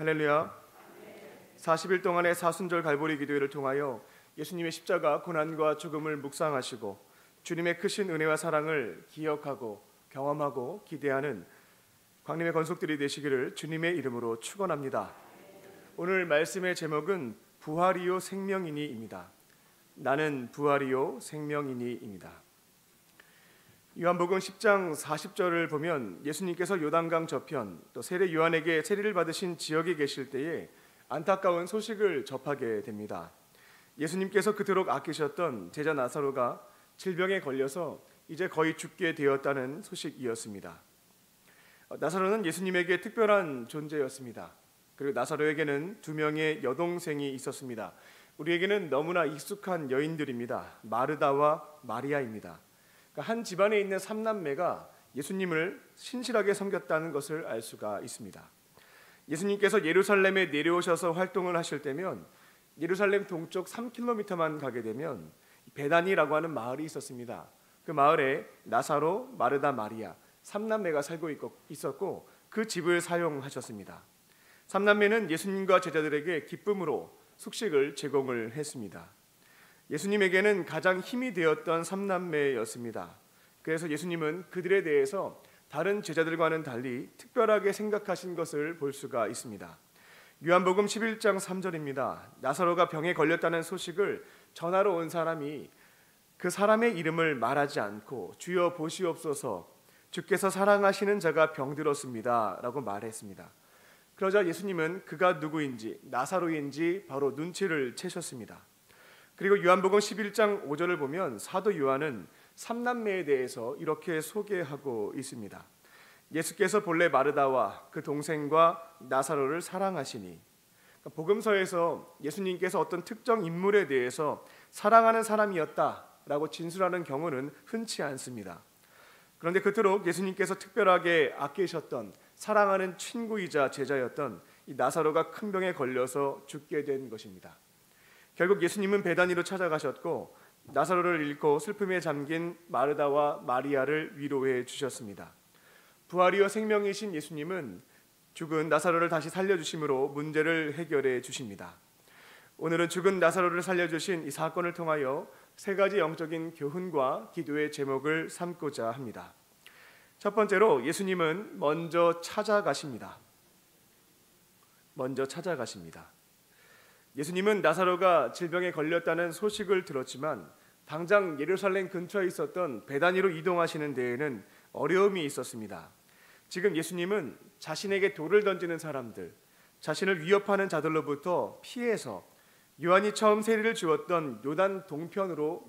할렐루야. 40일 동안의 사순절 갈보리 기도회를 통하여 예수님의 십자가 고난과 죽음을 묵상하시고 주님의 크신 은혜와 사랑을 기억하고 경험하고 기대하는 광림의 건속들이 되시기를 주님의 이름으로 축원합니다. 오늘 말씀의 제목은 부활이요 생명이니입니다. 나는 부활이요 생명이니입니다. 요한복음 10장 40절을 보면 예수님께서 요단강 저편 또 세례 요한에게 세례를 받으신 지역에 계실 때에 안타까운 소식을 접하게 됩니다. 예수님께서 그토록 아끼셨던 제자 나사로가 질병에 걸려서 이제 거의 죽게 되었다는 소식이었습니다. 나사로는 예수님에게 특별한 존재였습니다. 그리고 나사로에게는 두 명의 여동생이 있었습니다. 우리에게는 너무나 익숙한 여인들입니다. 마르다와 마리아입니다. 한 집안에 있는 삼남매가 예수님을 신실하게 섬겼다는 것을 알 수가 있습니다. 예수님께서 예루살렘에 내려오셔서 활동을 하실 때면 예루살렘 동쪽 3km만 가게 되면 베다니라고 하는 마을이 있었습니다. 그 마을에 나사로, 마르다, 마리아 삼남매가 살고 있었고 그 집을 사용하셨습니다. 삼남매는 예수님과 제자들에게 기쁨으로 숙식을 제공을 했습니다. 예수님에게는 가장 힘이 되었던 삼남매였습니다. 그래서 예수님은 그들에 대해서 다른 제자들과는 달리 특별하게 생각하신 것을 볼 수가 있습니다. 요한복음 11장 3절입니다. 나사로가 병에 걸렸다는 소식을 전하러 온 사람이 그 사람의 이름을 말하지 않고 주여 보시옵소서 주께서 사랑하시는 자가 병들었습니다 라고 말했습니다. 그러자 예수님은 그가 누구인지 나사로인지 바로 눈치를 채셨습니다. 그리고 요한복음 11장 5절을 보면 사도 요한은 삼남매에 대해서 이렇게 소개하고 있습니다. 예수께서 본래 마르다와 그 동생과 나사로를 사랑하시니. 복음서에서 예수님께서 어떤 특정 인물에 대해서 사랑하는 사람이었다라고 진술하는 경우는 흔치 않습니다. 그런데 그토록 예수님께서 특별하게 아끼셨던 사랑하는 친구이자 제자였던 이 나사로가 큰 병에 걸려서 죽게 된 것입니다. 결국 예수님은 베다니로 찾아가셨고 나사로를 잃고 슬픔에 잠긴 마르다와 마리아를 위로해 주셨습니다. 부활이요 생명이신 예수님은 죽은 나사로를 다시 살려주심으로 문제를 해결해 주십니다. 오늘은 죽은 나사로를 살려주신 이 사건을 통하여 세 가지 영적인 교훈과 기도의 제목을 삼고자 합니다. 첫 번째로 예수님은 먼저 찾아가십니다. 예수님은 나사로가 질병에 걸렸다는 소식을 들었지만 당장 예루살렘 근처에 있었던 베다니로 이동하시는 데에는 어려움이 있었습니다. 지금 예수님은 자신에게 돌을 던지는 사람들, 자신을 위협하는 자들로부터 피해서 요한이 처음 세례를 주었던 요단 동편으로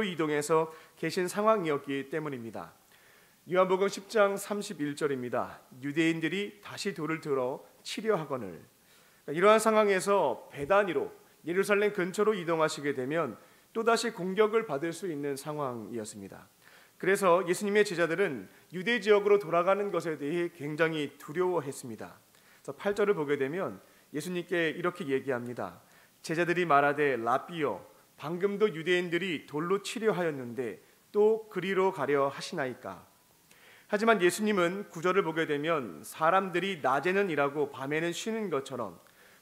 이동해서 계신 상황이었기 때문입니다. 요한복음 10장 31절입니다. 유대인들이 다시 돌을 들어 치려 하거늘. 이러한 상황에서 베다니로 예루살렘 근처로 이동하시게 되면 또다시 공격을 받을 수 있는 상황이었습니다. 그래서 예수님의 제자들은 유대 지역으로 돌아가는 것에 대해 굉장히 두려워했습니다. 그래서 8절을 보게 되면 예수님께 이렇게 얘기합니다. 제자들이 말하되 라삐여 방금도 유대인들이 돌로 치려 하였는데 또 그리로 가려 하시나이까. 하지만 예수님은 9절을 보게 되면 사람들이 낮에는 일하고 밤에는 쉬는 것처럼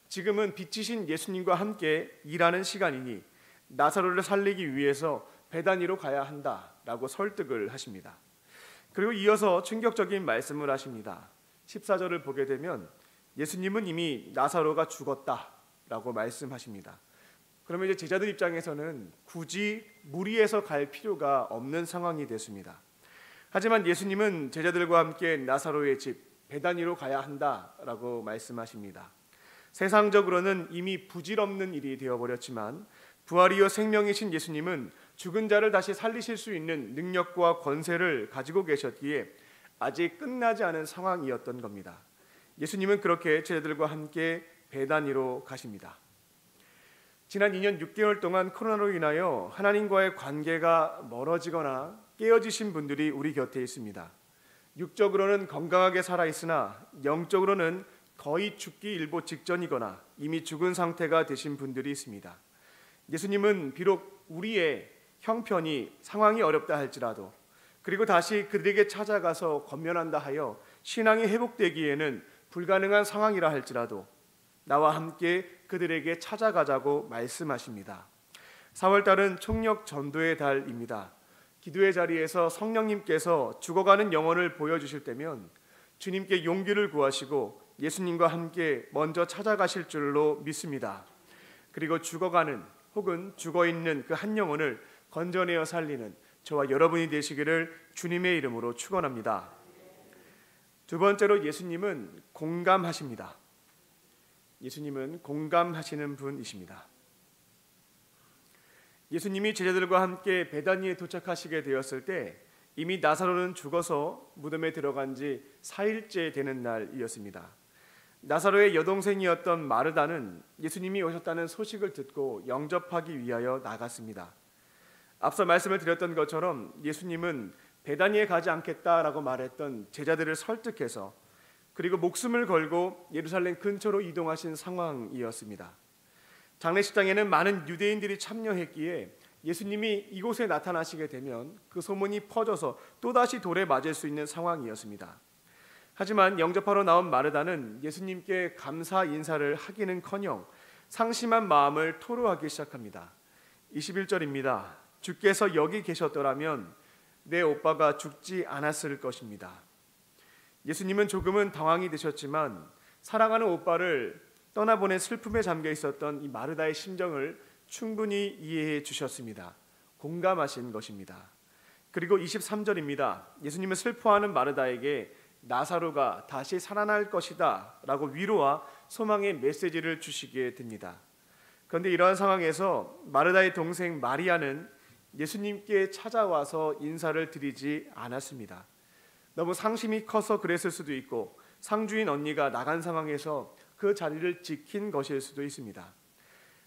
지금은 빛이신 예수님과 함께 일하는 시간이니 나사로를 살리기 위해서 베다니로 가야 한다라고 설득을 하십니다. 그리고 이어서 충격적인 말씀을 하십니다. 14절을 보게 되면 예수님은 이미 나사로가 죽었다라고 말씀하십니다. 그러면 이제 제자들 입장에서는 굳이 무리해서 갈 필요가 없는 상황이 됐습니다. 하지만 예수님은 제자들과 함께 나사로의 집 베다니로 가야 한다라고 말씀하십니다. 세상적으로는 이미 부질없는 일이 되어버렸지만 부활이요 생명이신 예수님은 죽은 자를 다시 살리실 수 있는 능력과 권세를 가지고 계셨기에 아직 끝나지 않은 상황이었던 겁니다. 예수님은 그렇게 제자들과 함께 베다니로 가십니다. 지난 2년 6개월 동안 코로나로 인하여 하나님과의 관계가 멀어지거나 깨어지신 분들이 우리 곁에 있습니다. 육적으로는 건강하게 살아있으나 영적으로는 거의 죽기 일보 직전이거나 이미 죽은 상태가 되신 분들이 있습니다. 예수님은 비록 우리의 형편이 상황이 어렵다 할지라도 그리고 다시 그들에게 찾아가서 권면한다 하여 신앙이 회복되기에는 불가능한 상황이라 할지라도 나와 함께 그들에게 찾아가자고 말씀하십니다. 4월달은 총력 전도의 달입니다. 기도의 자리에서 성령님께서 죽어가는 영혼을 보여주실 때면 주님께 용기를 구하시고 예수님과 함께 먼저 찾아가실 줄로 믿습니다. 그리고 죽어가는 혹은 죽어있는 그 한 영혼을 건져내어 살리는 저와 여러분이 되시기를 주님의 이름으로 축원합니다. 두 번째로 예수님은 공감하십니다. 예수님은 공감하시는 분이십니다. 예수님이 제자들과 함께 베다니에 도착하시게 되었을 때 이미 나사로는 죽어서 무덤에 들어간 지 4일째 되는 날이었습니다. 나사로의 여동생이었던 마르다는 예수님이 오셨다는 소식을 듣고 영접하기 위하여 나갔습니다. 앞서 말씀을 드렸던 것처럼 예수님은 베다니에 가지 않겠다라고 말했던 제자들을 설득해서 그리고 목숨을 걸고 예루살렘 근처로 이동하신 상황이었습니다. 장례식장에는 많은 유대인들이 참여했기에 예수님이 이곳에 나타나시게 되면 그 소문이 퍼져서 또다시 돌에 맞을 수 있는 상황이었습니다. 하지만 영접하러 나온 마르다는 예수님께 감사 인사를 하기는커녕 상심한 마음을 토로하기 시작합니다. 21절입니다. 주께서 여기 계셨더라면 내 오빠가 죽지 않았을 것입니다. 예수님은 조금은 당황이 되셨지만 사랑하는 오빠를 떠나보낸 슬픔에 잠겨 있었던 이 마르다의 심정을 충분히 이해해 주셨습니다. 공감하신 것입니다. 그리고 23절입니다. 예수님은 슬퍼하는 마르다에게 나사로가 다시 살아날 것이다 라고 위로와 소망의 메시지를 주시게 됩니다. 그런데 이러한 상황에서 마르다의 동생 마리아는 예수님께 찾아와서 인사를 드리지 않았습니다. 너무 상심이 커서 그랬을 수도 있고 상주인 언니가 나간 상황에서 그 자리를 지킨 것일 수도 있습니다.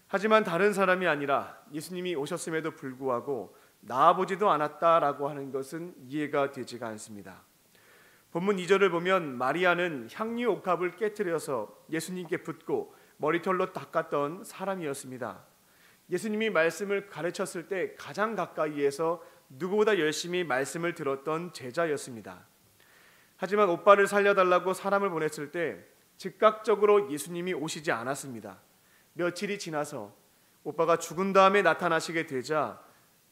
하지만 다른 사람이 아니라 예수님이 오셨음에도 불구하고 나아보지도 않았다라고 하는 것은 이해가 되지가 않습니다. 본문 2절을 보면 마리아는 향유 옥합을 깨트려서 예수님께 붓고 머리털로 닦았던 사람이었습니다. 예수님이 말씀을 가르쳤을 때 가장 가까이에서 누구보다 열심히 말씀을 들었던 제자였습니다. 하지만 오빠를 살려달라고 사람을 보냈을 때 즉각적으로 예수님이 오시지 않았습니다. 며칠이 지나서 오빠가 죽은 다음에 나타나시게 되자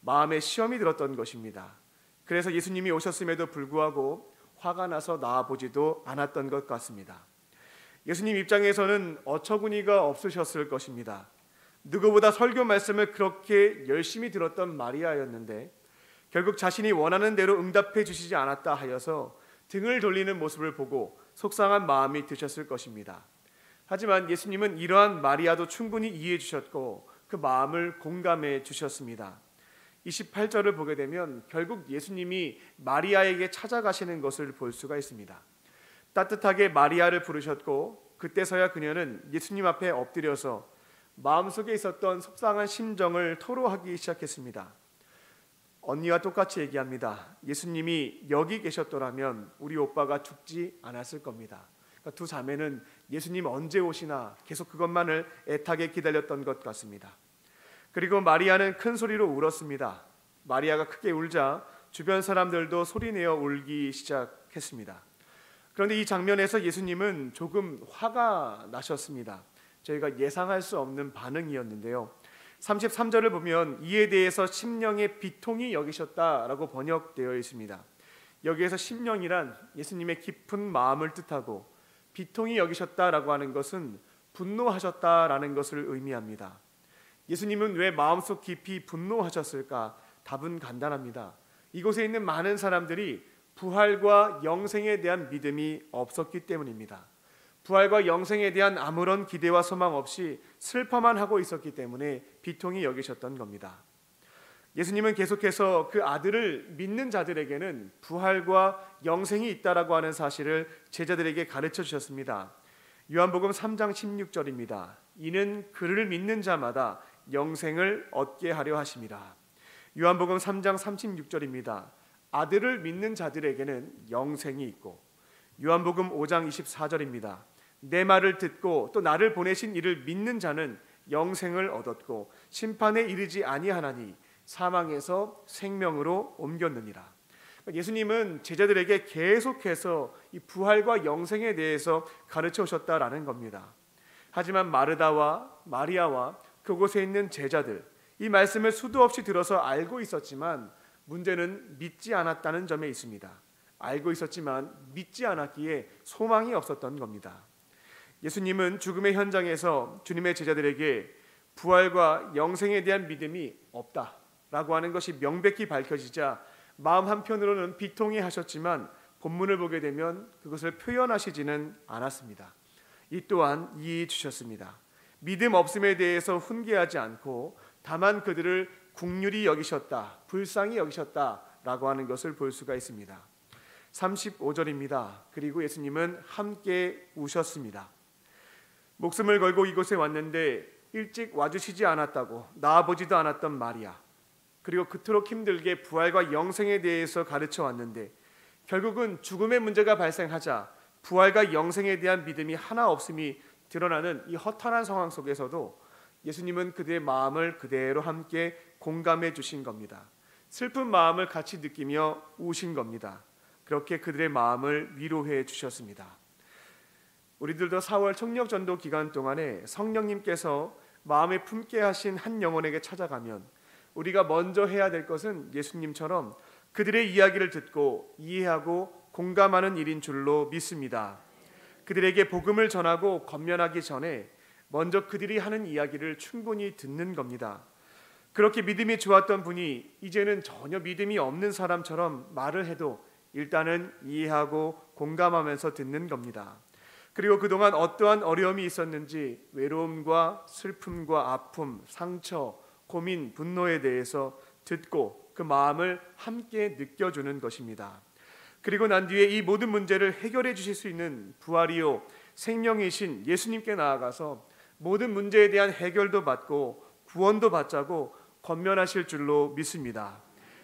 마음에 시험이 들었던 것입니다. 그래서 예수님이 오셨음에도 불구하고 화가 나서 나아보지도 않았던 것 같습니다. 예수님 입장에서는 어처구니가 없으셨을 것입니다. 누구보다 설교 말씀을 그렇게 열심히 들었던 마리아였는데 결국 자신이 원하는 대로 응답해 주시지 않았다 하여서 등을 돌리는 모습을 보고 속상한 마음이 드셨을 것입니다. 하지만 예수님은 이러한 마리아도 충분히 이해해 주셨고 그 마음을 공감해 주셨습니다. 28절을 보게 되면 결국 예수님이 마리아에게 찾아가시는 것을 볼 수가 있습니다. 따뜻하게 마리아를 부르셨고 그때서야 그녀는 예수님 앞에 엎드려서 마음속에 있었던 속상한 심정을 토로하기 시작했습니다. 언니와 똑같이 얘기합니다. 예수님이 여기 계셨더라면 우리 오빠가 죽지 않았을 겁니다. 그러니까 두 자매는 예수님 언제 오시나 계속 그것만을 애타게 기다렸던 것 같습니다. 그리고 마리아는 큰 소리로 울었습니다. 마리아가 크게 울자 주변 사람들도 소리내어 울기 시작했습니다. 그런데 이 장면에서 예수님은 조금 화가 나셨습니다. 저희가 예상할 수 없는 반응이었는데요. 33절을 보면 이에 대해서 심령의 비통이 여기셨다라고 번역되어 있습니다. 여기에서 심령이란 예수님의 깊은 마음을 뜻하고 비통이 여기셨다라고 하는 것은 분노하셨다라는 것을 의미합니다. 예수님은 왜 마음속 깊이 분노하셨을까? 답은 간단합니다. 이곳에 있는 많은 사람들이 부활과 영생에 대한 믿음이 없었기 때문입니다. 부활과 영생에 대한 아무런 기대와 소망 없이 슬퍼만 하고 있었기 때문에 비통이 여기셨던 겁니다. 예수님은 계속해서 그 아들을 믿는 자들에게는 부활과 영생이 있다라고 하는 사실을 제자들에게 가르쳐 주셨습니다. 요한복음 3장 16절입니다. 이는 그를 믿는 자마다 영생을 얻게 하려 하심이라. 요한복음 3장 36절입니다. 아들을 믿는 자들에게는 영생이 있고, 요한복음 5장 24절입니다. 내 말을 듣고 또 나를 보내신 이를 믿는 자는 영생을 얻었고 심판에 이르지 아니하나니 사망에서 생명으로 옮겼느니라. 예수님은 제자들에게 계속해서 이 부활과 영생에 대해서 가르쳐 오셨다라는 겁니다. 하지만 마르다와 마리아와 그곳에 있는 제자들, 이 말씀을 수도 없이 들어서 알고 있었지만 문제는 믿지 않았다는 점에 있습니다. 알고 있었지만 믿지 않았기에 소망이 없었던 겁니다. 예수님은 죽음의 현장에서 주님의 제자들에게 부활과 영생에 대한 믿음이 없다라고 하는 것이 명백히 밝혀지자 마음 한편으로는 비통해 하셨지만 본문을 보게 되면 그것을 표현하시지는 않았습니다. 이 또한 이해해 주셨습니다. 믿음 없음에 대해서 훈계하지 않고 다만 그들을 긍휼히 여기셨다, 불쌍히 여기셨다라고 하는 것을 볼 수가 있습니다. 35절입니다. 그리고 예수님은 함께 우셨습니다. 목숨을 걸고 이곳에 왔는데 일찍 와주시지 않았다고 나아보지도 않았던 마리아, 그리고 그토록 힘들게 부활과 영생에 대해서 가르쳐 왔는데 결국은 죽음의 문제가 발생하자 부활과 영생에 대한 믿음이 하나 없음이 드러나는 이 허탈한 상황 속에서도 예수님은 그들의 마음을 그대로 함께 공감해 주신 겁니다. 슬픈 마음을 같이 느끼며 우신 겁니다. 그렇게 그들의 마음을 위로해 주셨습니다. 우리들도 4월 청력전도 기간 동안에 성령님께서 마음에 품게 하신 한 영혼에게 찾아가면 우리가 먼저 해야 될 것은 예수님처럼 그들의 이야기를 듣고 이해하고 공감하는 일인 줄로 믿습니다. 그들에게 복음을 전하고 권면하기 전에 먼저 그들이 하는 이야기를 충분히 듣는 겁니다. 그렇게 믿음이 좋았던 분이 이제는 전혀 믿음이 없는 사람처럼 말을 해도 일단은 이해하고 공감하면서 듣는 겁니다. 그리고 그동안 어떠한 어려움이 있었는지 외로움과 슬픔과 아픔, 상처, 고민, 분노에 대해서 듣고 그 마음을 함께 느껴주는 것입니다. 그리고 난 뒤에 이 모든 문제를 해결해 주실 수 있는 부활이요 생명이신 예수님께 나아가서 모든 문제에 대한 해결도 받고 구원도 받자고 권면하실 줄로 믿습니다.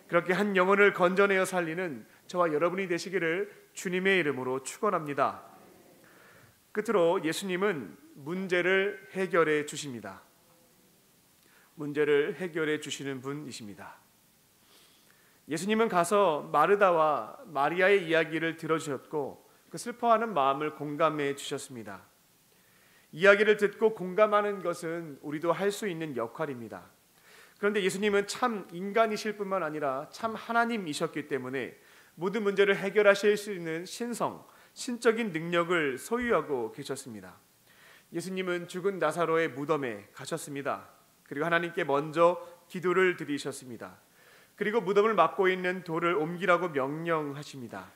그렇게 한 영혼을 건져내어 살리는 저와 여러분이 되시기를 주님의 이름으로 축원합니다. 끝으로 예수님은 문제를 해결해 주십니다. 문제를 해결해 주시는 분이십니다. 예수님은 가서 마르다와 마리아의 이야기를 들어주셨고 그 슬퍼하는 마음을 공감해 주셨습니다. 이야기를 듣고 공감하는 것은 우리도 할 수 있는 역할입니다. 그런데 예수님은 참 인간이실 뿐만 아니라 참 하나님이셨기 때문에 모든 문제를 해결하실 수 있는 신적인 능력을 소유하고 계셨습니다. 예수님은 죽은 나사로의 무덤에 가셨습니다. 그리고 하나님께 먼저 기도를 드리셨습니다. 그리고 무덤을 막고 있는 돌을 옮기라고 명령하십니다.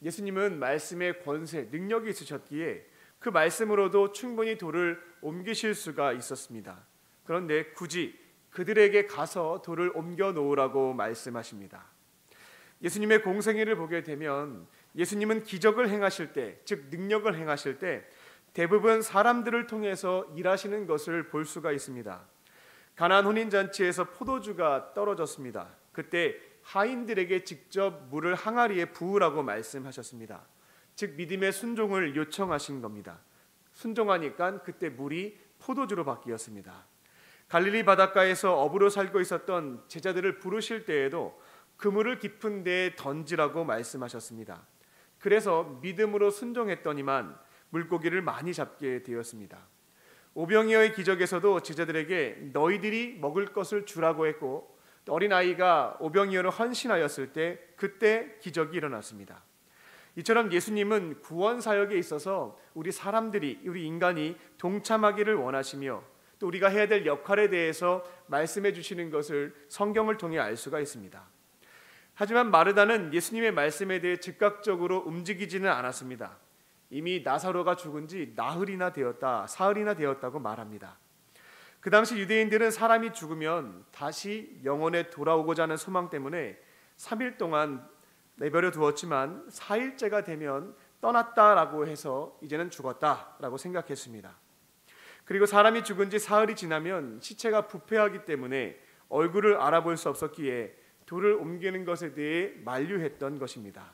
예수님은 말씀의 권세, 능력이 있으셨기에 그 말씀으로도 충분히 돌을 옮기실 수가 있었습니다. 그런데 굳이 그들에게 가서 돌을 옮겨 놓으라고 말씀하십니다. 예수님의 공생애를 보게 되면 예수님은 기적을 행하실 때, 즉 능력을 행하실 때 대부분 사람들을 통해서 일하시는 것을 볼 수가 있습니다. 가나안 혼인잔치에서 포도주가 떨어졌습니다. 그때 하인들에게 직접 물을 항아리에 부으라고 말씀하셨습니다. 즉 믿음의 순종을 요청하신 겁니다. 순종하니까 그때 물이 포도주로 바뀌었습니다. 갈릴리 바닷가에서 어부로 살고 있었던 제자들을 부르실 때에도 그물을 깊은 데에 던지라고 말씀하셨습니다. 그래서 믿음으로 순종했더니만 물고기를 많이 잡게 되었습니다. 오병이어의 기적에서도 제자들에게 너희들이 먹을 것을 주라고 했고 어린아이가 오병이어로 헌신하였을 때 그때 기적이 일어났습니다. 이처럼 예수님은 구원 사역에 있어서 우리 사람들이, 우리 인간이 동참하기를 원하시며 또 우리가 해야 될 역할에 대해서 말씀해 주시는 것을 성경을 통해 알 수가 있습니다. 하지만 마르다는 예수님의 말씀에 대해 즉각적으로 움직이지는 않았습니다. 이미 나사로가 죽은 지 사흘이나 되었다고 말합니다. 그 당시 유대인들은 사람이 죽으면 다시 영혼에 돌아오고자 하는 소망 때문에 3일 동안 내버려 두었지만 4일째가 되면 떠났다라고 해서 이제는 죽었다라고 생각했습니다. 그리고 사람이 죽은 지 사흘이 지나면 시체가 부패하기 때문에 얼굴을 알아볼 수 없었기에 돌을 옮기는 것에 대해 만류했던 것입니다.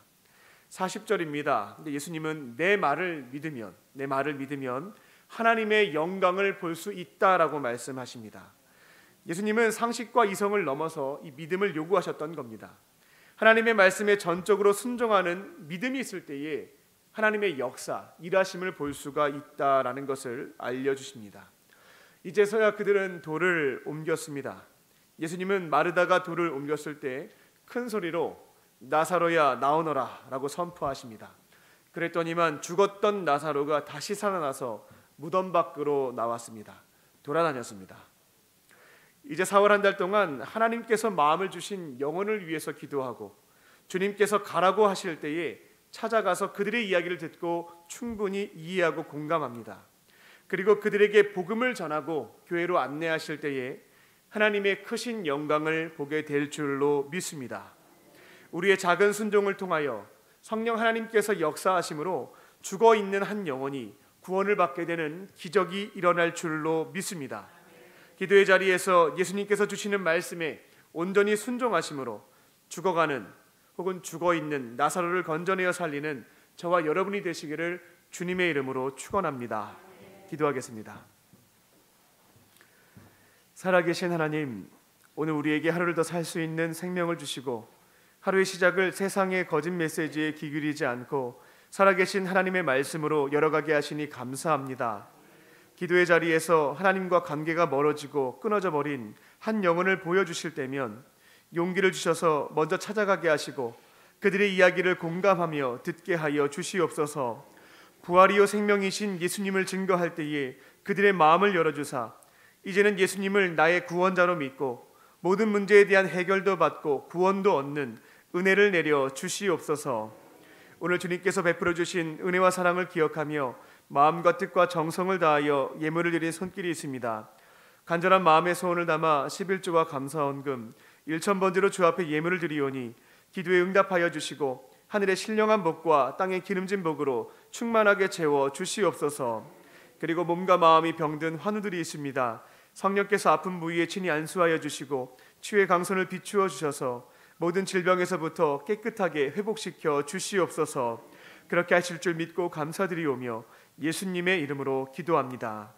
40절입니다. 근데 예수님은 내 말을 믿으면 하나님의 영광을 볼 수 있다라고 말씀하십니다. 예수님은 상식과 이성을 넘어서 이 믿음을 요구하셨던 겁니다. 하나님의 말씀에 전적으로 순종하는 믿음이 있을 때에 하나님의 역사, 일하심을 볼 수가 있다라는 것을 알려주십니다. 이제서야 그들은 돌을 옮겼습니다. 예수님은 마르다가 돌을 옮겼을 때 큰 소리로 나사로야 나오너라 라고 선포하십니다. 그랬더니만 죽었던 나사로가 다시 살아나서 무덤 밖으로 나왔습니다. 돌아다녔습니다. 이제 4월 한 달 동안 하나님께서 마음을 주신 영혼을 위해서 기도하고 주님께서 가라고 하실 때에 찾아가서 그들의 이야기를 듣고 충분히 이해하고 공감합니다. 그리고 그들에게 복음을 전하고 교회로 안내하실 때에 하나님의 크신 영광을 보게 될 줄로 믿습니다. 우리의 작은 순종을 통하여 성령 하나님께서 역사하심으로 죽어있는 한 영혼이 구원을 받게 되는 기적이 일어날 줄로 믿습니다. 기도의 자리에서 예수님께서 주시는 말씀에 온전히 순종하심으로 죽어가는 혹은 죽어있는 나사로를 건져내어 살리는 저와 여러분이 되시기를 주님의 이름으로 축원합니다. 기도하겠습니다. 살아계신 하나님, 오늘 우리에게 하루를 더 살 수 있는 생명을 주시고 하루의 시작을 세상의 거짓 메시지에 기울이지 않고 살아계신 하나님의 말씀으로 열어가게 하시니 감사합니다. 기도의 자리에서 하나님과 관계가 멀어지고 끊어져 버린 한 영혼을 보여주실 때면 용기를 주셔서 먼저 찾아가게 하시고 그들의 이야기를 공감하며 듣게 하여 주시옵소서. 부활이요 생명이신 예수님을 증거할 때에 그들의 마음을 열어주사 이제는 예수님을 나의 구원자로 믿고 모든 문제에 대한 해결도 받고 구원도 얻는 은혜를 내려 주시옵소서. 오늘 주님께서 베풀어 주신 은혜와 사랑을 기억하며 마음과 뜻과 정성을 다하여 예물을 드린 손길이 있습니다. 간절한 마음의 소원을 담아 11조와 감사헌금 1,000번지로 주 앞에 예물을 드리오니 기도에 응답하여 주시고 하늘의 신령한 복과 땅의 기름진 복으로 충만하게 채워 주시옵소서. 그리고 몸과 마음이 병든 환우들이 있습니다. 성령께서 아픈 부위에 친히 안수하여 주시고 치유의 강선을 비추어 주셔서 모든 질병에서부터 깨끗하게 회복시켜 주시옵소서. 그렇게 하실 줄 믿고 감사드리오며 예수님의 이름으로 기도합니다.